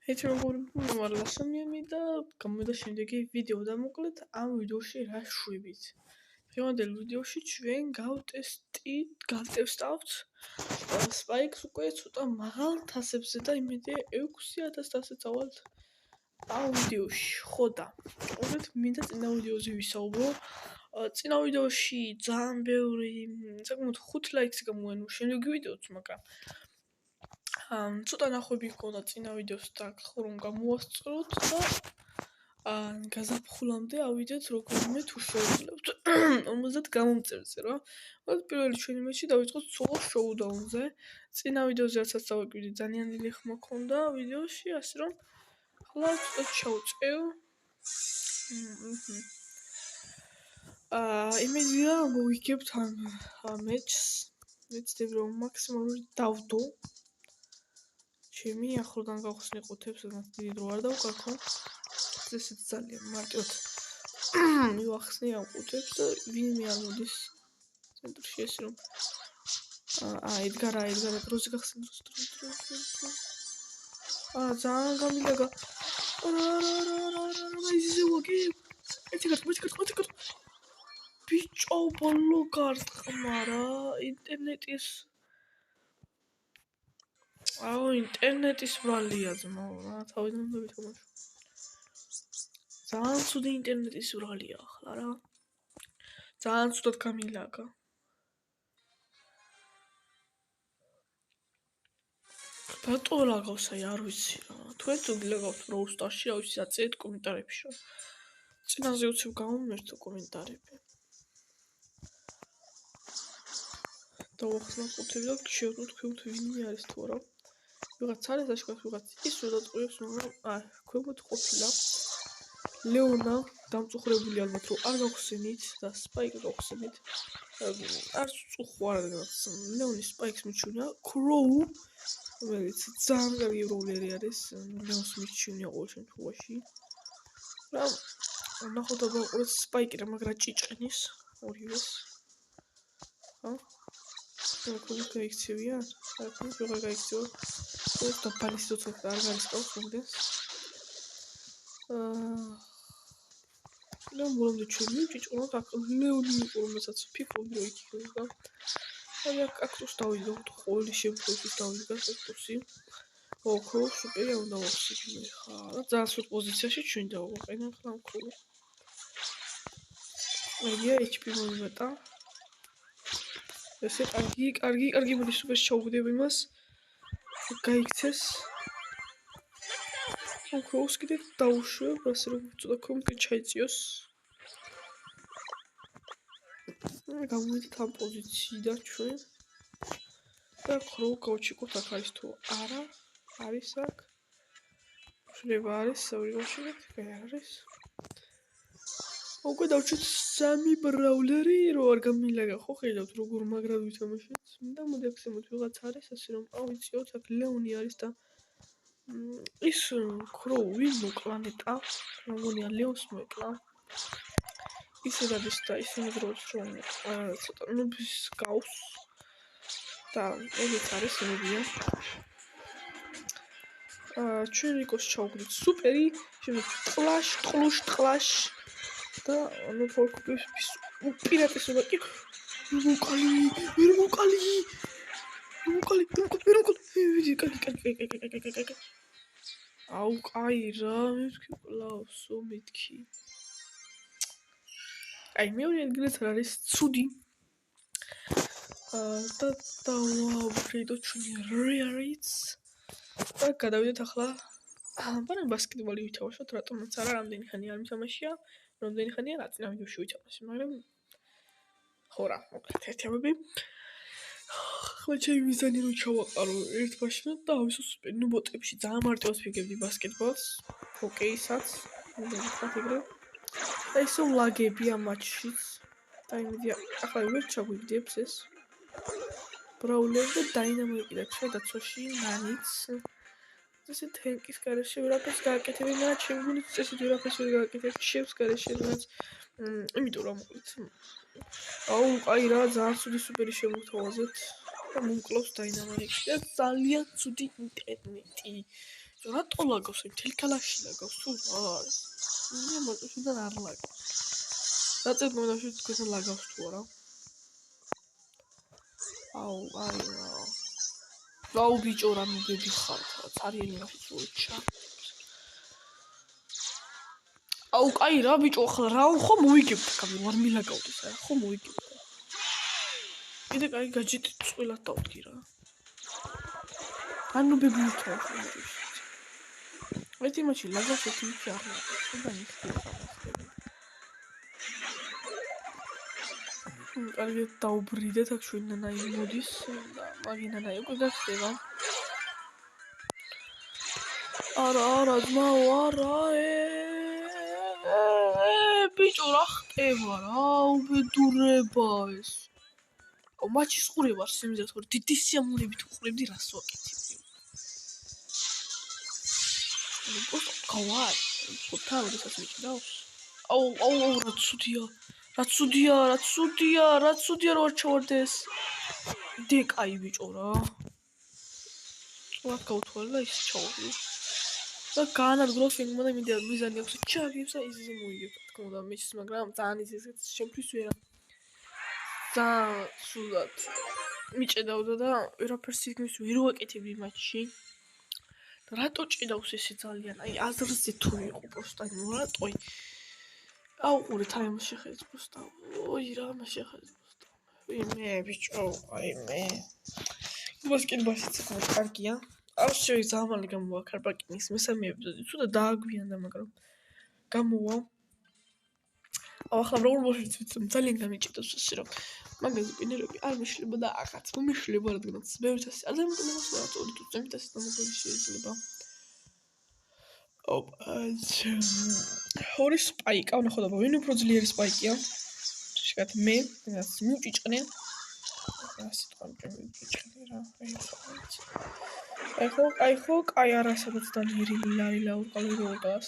Heti მოგვალასამიამი და გამოვიდა შემდეგი ვიდეო და მოკლედ ამ ვიდეოში რა შვებით. დღევანდელ ვიდეოში ჩვენ გავტესტავთ Spikes უკვე ცოტა მაღალ თასებზე და იმედია 6000 თასზე წავალთ ამ ვიდეოში. ხო და უბრალოდ მინდა წინა ვიდეოზე ვისაუბრო. წინა ვიდეოში ძალიან ბევრი, საკმაოდ 5 ლაიქს გამოუვენო შემდეგი ვიდეოც, მაგრამ ცოტა ნახვები ჰქონდა წინა ვიდეოს და რომ გამოვასწროთ და გაზაფხულამდე ავიდეთ როგორმე თუ შევძლებთ 50 გამომწერზე რა. მოდი პირველი ჩვენი მეჩი დავიწყოთ solo showdown-ზე. წინა ვიდეოზე რასაც დავაკვირდი ძალიან დიდი ხმა ჰქონდა ვიდეოში, ასე რომ ახლა ცოტა ჩავწევ. იმედია მოვიგებთ ამ მეჩს. ვეცდები რომ მაქსიმალური დავდო. ჩემი ახლოდან გავხსნი ყუთებს, სადაც დიდი დრო არ დავკარგო. ესეც ძალიან მარტივად მივახსნი ამ ყუთებს და ვინმე არ მოდის ცენტრში ეს რომ ედგარა დროზე გახსნი დრო. ძალიან გამილაგა. ისე ვაგე. ეთიკა. ბიჭო ბოლო გარტყმა რა, ინტერნეტის ინტერნეტის ვრალია ძმაო რა, თავიდან უნდა ვითამაშო. ძალიან ცუდი ინტერნეტის ვრალია ახლა რა. ძალიან ცუდად გამილაგა. რატო ლაგავს აი არ ვიცი რა. თუ ერთ გილაგავს Brawl Stars-ში, რა ვიცი, აწერეთ კომენტარებში რა. წინაზე უცებ გამომერთო კომენტარები. დავახსნა ყუთები და შევდოთ თქვენ ვინმე არის თუ არა. ვიღაც არის აშკარად ვიღაც ის რომ დაწყობს, მაგრამ ქვემოთ ყოფილა ლეონა დამწუხრებული ალბათ რომ არ გავხსენით და Spike გავხსენით. არ წუხوار რაღაც ლეონის Spikes მიჩვენა Crow, რომელიც ძალიან კარგი როლერი არის, ლეონს მიჩვენა ყოველ შემთხვევაში. რა ნახოთ აბა ყურეთ Spike რა მაგრა ჭიჭყნის ორივეს. როგორ გაიქცევია? როგორ გაიქცევა? და პალისდოთ არ გარისკავს მომდენს. ლეონი ჩვენი ჭიჭყნოთ აქ ლეონი იყო რომელსაც ფიქრობდი რომ იქნება. აი კაქტუსს დავიდგოთ ყოველი შემთხვევაში დავიდგათ კაქტუსი. ოქრო სუპერი უნდა ვახსენე ხა და ძალიან სულ პოზიციაში ჩვენ დავაყენე ახლა მქონე. მეგია HP მომეტა. ესე კარგი მოდი სუპერს ჩაუგდებ იმას. გაიქცეს. ოქროს კიდე დაუშვებ, ასე რომ ცოტა კომკი ჩაიწიოს. გამოვიდეთ ამ პოზიციიდან ჩვენ. და ქრო გავჩიკოთ აქ არის თუ არა. არის აქ. შეიძლება არის, საუბრობთ, კი არის. უკვე დავჭით 3 ბრაულერი, რომ არ გამილაგა, ხო ხედავთ როგორ მაგრად ვითამაშეთ. და მოდი აქცემოთ ვიღაც არის, ასე რომ ავიწიოთ, აქ ლეონი არის და ის ქრო ვინ მოკლა ნეტა, მოგონია ლეონს მოკლა. ისე დადის და ისინი დროს რომ ცოტა ნუბის გავს და ეგეც არის იმედია. ჩვენ რიკოს ჩავგდით სუპერი, შემდეგ ტყლაშ და ფორკუპის უპირატესობა კი ვერ მოკალი. აუ კაი რა, მეთქი კლავსო მეთქი. აი მეორე ადგილას არის ცუდი. და დავაუბრედოთ ჩვენი რეარიც. და გადავიდეთ ახლა ბანან ბასკეტბოლი ვითამაშოთ, რატომაც არა, რამდენი ხანი არ მითამაშია, რამდენი ხანია რა წინა ვიდეოში ვითამაშე, მაგრამ ხო რა, მოკლედ ერთიამები. ახლა ჩემი მიზანი რომ ჩავაყარო ერთ მაშინად და ავისო სუპერ ნუ ბოტებში ძალიან მარტივად ვიგებდი ბასკეტბოლს, ჰოკეისაც, მოგეხსნათ ეგრე. და ისო ლაგები ამ მატჩშიც. და იმედია ახლა ვერ ჩაგვიგდებს ეს. ბრაულერი და დაინამიკი და ჩვენ დაცვაში ნანიც. ესე თენკის გარეშე ვერაფერს გააკეთებდი, მაგრამ ჩემი გულით წესით ვერაფერს ვერ გააკეთებდი, შევს გარეშე რაც იმიტომ რომ მოკლედ. აუ კაი რა, ძალიან ცუდი სუპერი შემოგთავაზეთ და მომკლავს დაინამიკი და ძალიან ცუდი ინტერნეტი. რატო ლაგავს? მთელი ქალაქში ლაგავს თუ რა არის? მე მოწესიდან არ ლაგავს. რატო მომდაში თქვენ ლაგავს თუ არა? აუ, აუ ბიჭო რა მიგები ხართ რა цаრიელი მაშიჩა. აუ კაი რა ბიჭო ახლა რა ხო მოიგებთ კაბი ვარ მილაგავდეს რა ხო მოიგებთ. კიდე კაი გაჯით წვილად დავდგი რა. ანუ ბიბლიოთეკა ერთი მაჩი ლაგავს ერთი მაჩი არ ლაგავს და მიხდება კარგად დაუბრიდეთ აქ ჩვენ ნანაი მოდის და მაგ ნანაი უკვე გახდება არა ძმაო არა ბიჭო რა ხდება რა უბედურება ეს აუ მაჩის ყურება სიმძებს ხო დიდი სიამოვნებით უყურებდი რას ვაკეთებ გავარ ხოთა როდესაც მიჭდავს აუ რა ცუდია რა ჩავარდეს დეკაი ბიჭო რა რა გავთვალე და ის ჩავარდი და განადგუროს იმენა მინდა მიზანი აქვს ჩაგებს და ისე მოიგებ თქო და მეც მაგრამ ძალიან ისე შემფრის ვერა და სულად მიჭედავდა და ვერაფერს იქნებს ვერ ვაკეთებდი მათში და რატო ჭედავს ესე ძალიან აი აზრზე თუ იყო პროსტა ნუ რატო აუ ყურით აი ამ შეხედეთ პროსტა ოი რა ამ შეხედეთ პროსტა მე ბიჭო აი მე ბასკეტბოლში კარგია აუ შეიძლება გამოვა კარბაკინის მესამე ეპიზოდი თუ და დააგვიანდა მაგრამ გამოვა აუ ახლა როგორ მოშიც ძალიან გამიჭირავს ესე რომ მაგაზე პინერები არ მიშლება და აღარც მომიშლება რადგანაც ბევრთას ადამიანს რატო წემით ასე დამოგული შეიძლება ორი სპაიკა ნახოთ აბა ვინ უფრო ძლიერი სპაიკია შეგათ მე რაც მიუჭიჭყნე ასე თქვა მიუჭიჭყნე რა აი ხო კაი არასადაც დანიერი ლილა უკალურობას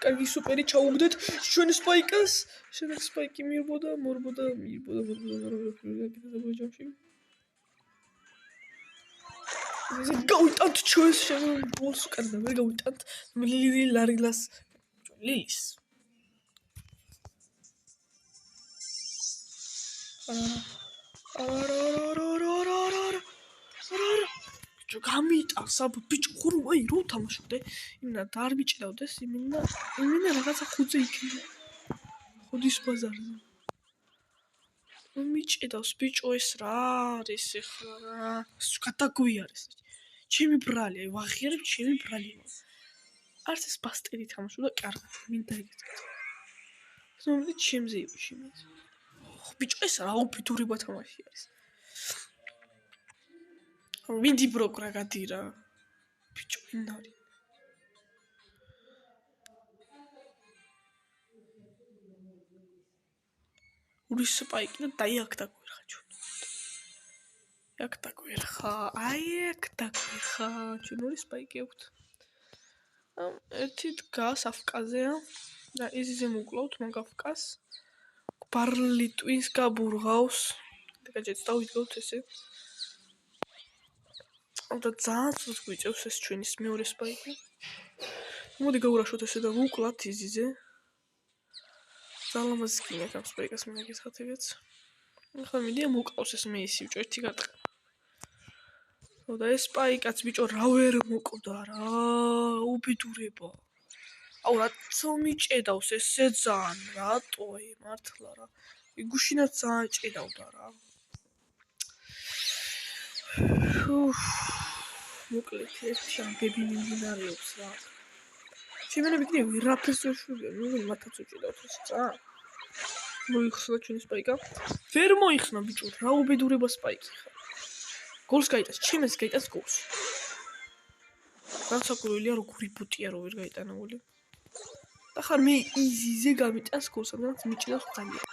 კარგი სუპერი ჩაუგდეთ ჩვენ სპაიკას შეგათ სპაიკი მირბოდა ჯამში გავიტანთ ჩვენს შემოს კარდა ვერ გავიტანთ ლილას ლილის ჩო გამიტანს აბა ბიჭო ხურო აი რო თამაშობდე იმენა და არ მიჭდავდეს იმენა რაღაცა ხუძე იქნება ხუდის ბაზარზე მიჭედავს ბიჭო ეს რა არის ეხლა რა გადაგვიარეს ჩემი ბრალი აი ვაღიარებ ჩემი ბრალი არც ეს ბასტერი თამაშობდა კარგად მინდა იგეცეთ ზომდი ჩემზე იყო შემეც ბიჭო ეს რა უბედურება თამაში არის ვინდი ბროკრა გადირა ბიჭო ინარი ური სპაიკი და დაი აქ დაგვერხა ჩვენ აქ დაგვერხა ჩვენ ორი სპაიკი აქვს ერთი დგას აფკაზეა და იზიზე მოკლავთ მაგაფკას ბარლი ტვინს გაბურღავს და გაჭეც დავიდგავთ ესე და ძალიან ცუდ გვიწევს ეს ჩვენის მეორე სპაიკი მოდი გავურაშოთ ესე და ვუკლათ იზიზე ძალიან მასკინა ამ სპაიკას მინდა გითხრათ ეგეც ახლა მიდია მოკავს ეს მე ისი ბიჭო ერთი გატყა და ეს სპაიკაც ბიჭო რა ვერ მოკვდა რა უბედურება აუ რატო მიჭედავს ესე ძალიან რატო მართლა რა იგუშინაც ძალიან ჭედავდა რა მოკლედ ერთი ამბები მიმდინარეობს რა შემენები კიდე ვერაფერს ვერ შვებიან ნუ მათაც უჭედავთ ეს ძალიან მოიხსნა ჩვენი სპაიკა ვერ მოიხსნა ბიჭო რა უბედურება სპაიკი ხარ გოლს გაიტანს ჩემს გაიტანს გოლს განსაკუთრებელია როგორი ბუტია რო ვერ გაიტანებული და ხარ მე იზიზე გამიტანს გოლს ამას მიჭირავს ძალიან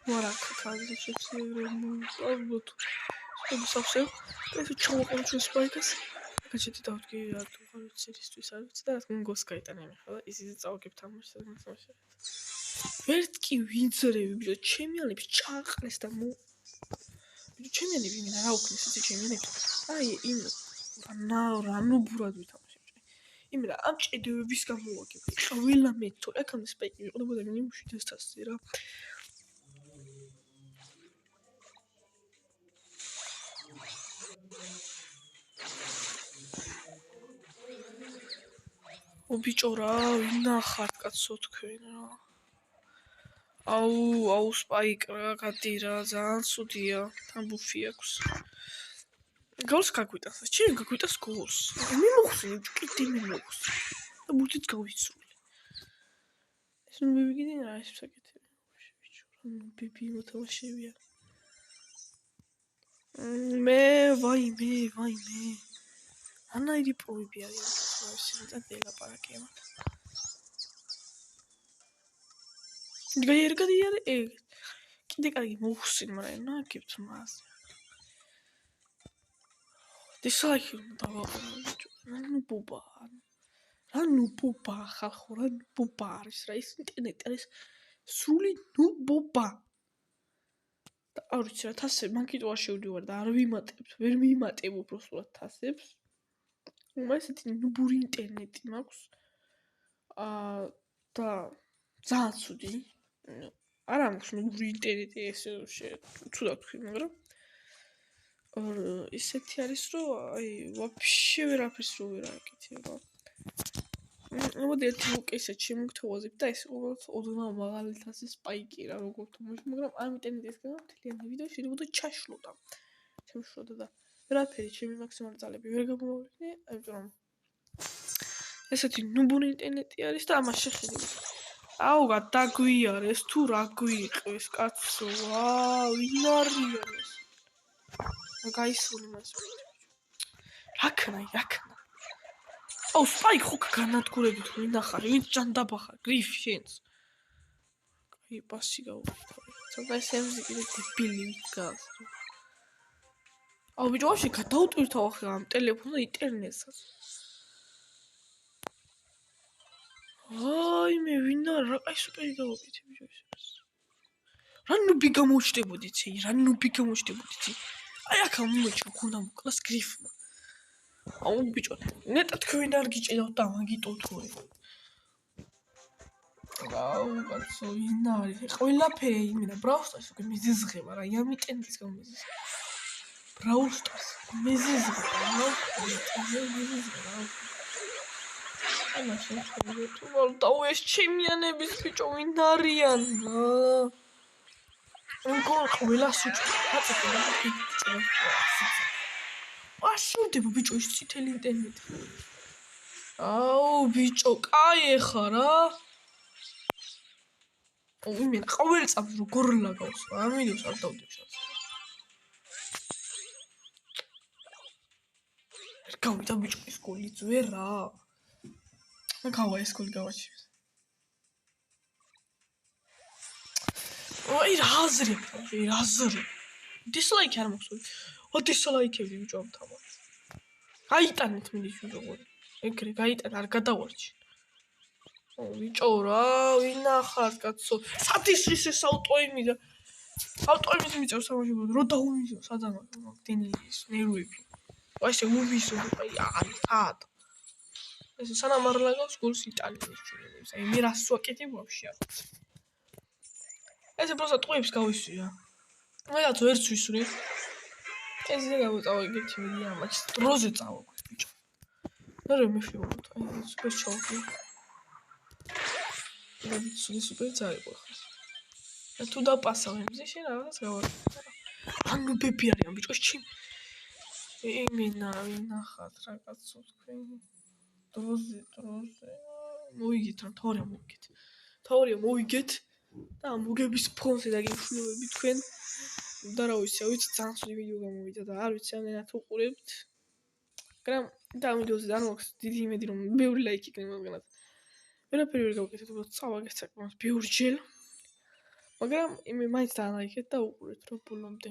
ვარა ხალხი შეცდომით სავსე ეს ჩოვაყოლ ჩვენ სპაიკას გაჩეთი დავდგე რატო ხარ ცერისთვის არ ვიცი და რა თქმა უნდა გოლს გაიტანა მე ხო და იზიზე წავაგებ თამაშს ვერც კი ვინცერები ბიჭო ჩემიანებს ჩააყრეს და ბიჭო ჩემიანები მინდა რა უქმეს იცი ჩემიანებს აი იმ რა ნუბურად ვითამაშებ. იმედა ამ ჭედევების გამოვაგებ. ყველა მეთოდი აქამდე სპეიკი ვიყდებოდა მინიმუმ 700 რა. ობიჭო რა, ვინახართ კაცო თქვენ რა. აუ სპაიკ რა, გადი რა, ძალიან ცუდია. თან ბუფი აქვს. გოლს გაგვიტანს. ჩემ გაგვიტანს გოლს. მე მოხსნი, კიდე მე მოხსნი. და ბუთიც გავისრული. ეს ნუ მივიგინე რა ეს საკეთე. ბიჭო, რა ბიბი მოთამაშეებია. მე ვაიმე. ანაირი პროები არის. ისინი დელაპარაკია მათ. გაიერგადიარე კიდე კარგი მოხსნი, მაგრამ ნაგებთ მას. დისლაიქი დავაყენე ბიჭო. ნუ ბუბა ხალხო, რა ბუბა არის რა ის ინტერნეტი არის სრული ნუ ბუბა. და არ ვიცი რა თასები მანკიტო არ შევდივარ და არ ვიმატებ, ვერ მიმატებ უბრალოდ თასებს. ესეთი ნუბური ინტერნეტი მაქვს. და ძალიან ცუდი. არა მაქვს ნუბური ინტერნეტი ესე ცუდად თქვი, მაგრამ ისეთი არის რომ აი ვაფშე ვერაფერს რო ვერ აკეთებ. მოდი ერთი უკესაც შემოგთავაზებ და ეს ყოველთვის ოდნავ მაღალი თასის სპაიკი რა როგორ თამაში, მაგრამ ამ ინტერნეტის გამო მთლიანი ვიდეო შეიძლება ჩაშლოდა. შემშლოდა და ვერაფერი ჩემი მაქსიმალური ძალები ვერ გამოვიდნენ, იმიტომ რომ ესეთი ნუბური ინტერნეტი არის და ამას შეხედები. აუ გადაგვიარეს თუ რა გვიყვის კაცო, ვინ არიან ეს? გაისრული მას. რაკნა. აუ სპაიკ ხო განადგურებით ვინახარი, ვინც ჯანდაბახარ, გრიფ შენს. აი პასი გავუკეთე. ცოტა სემზი კიდე დებილი ვიგავს. აუ ბიჭო, ვაფშე გადაუტვირთავ ახლა ამ ტელეფონზე ინტერნეტსაც. აი მე ვინ არა, რა კაი სუპერი გავუკეთე ბიჭო ეს. რა ნუბი გამოჩდებოდიცი, აი აქ მომეჩო ქონდა მოკლას გრიფმა. აუ ბიჭო, ნეტა თქვენ არ გიჭედავთ და მაგიტო თორე. აუ კაცო, ვინ არის? ყველაფერი იმენა ბრაუსტარს უკვე მეზეზღება რა, ამ ინტერნეტის გამო მეზეზღება. ბრაუსტარს მეზეზღება რა. ამა შეხედე თუ ვარ ეს ჩემიანების ბიჭო ვინ არიან რა. ყველა სუჭი აშურდება ბიჭო ის წითელი ინტერნეტი. აუ ბიჭო, კაი ეხა რა. მე ყოველ წამს როგორ ლაგავს რა, ამ ვიდეოს არ დავდებ შანსს. გავიდა ბიჭო ეს გოლი ძვე რა. გავა ეს გოლი გავაჩიეს. აი რაზრი. დისლაიკი არ მოხსოვი. დისლაიქები ბიჭო ამ თამაშს. გაიტანეთ მიდის როგორ. ეგრე გაიტან არ გადავარჩი. ბიჭო რა, ვინახარ კაცო. სათიშის ეს ავტოიმი მიწევს სამაშობლოდ. რო დაუმიზო სადამა დენი ის ნერვები. აი ესე უბისო აი ად. ეს სანამ არ ლაგავს გოლს იტანებს ჩვენებს. აი მე რას ვაკეთებ ვაფშე არ ვიცი. ეს просто ტყუებს გავისვი რა. მაგაც ვერც ვისვრი. ესე გავწავეგეთ მე ამას. დროზე წავაგვი ბიჭო. რა მე შევოთ აი სუპერ ჩავდი. და სუპერ წაიყო ხა. და თუ დაპასავ იმზე შენ რაღაც გავაკეთე. ანუ ბები არიან ბიჭო ჩი. იმენა ვინახათ რა კაცო თქვენ. დროზე მოვიგეთ რა თორია მოვიგეთ და მოგების ფონზე დაგიშვლებები თქვენ და რა ვიცი ძალიან ცუდი ვიდეო გამოვიდა და არ ვიცი ამდენად უყურებთ მაგრამ და ამ ვიდეოზე არ მაქვს დიდი იმედი რომ ბევრი ლაიქი იქნება მაგალითად ვერაფერი ვერ გავაკეთეთ უბრალოდ წავაგეთ საკმაოდ ბევრჯერ მაგრამ იმე მაინც დაალაიქეთ და უყურეთ რა ბოლომდე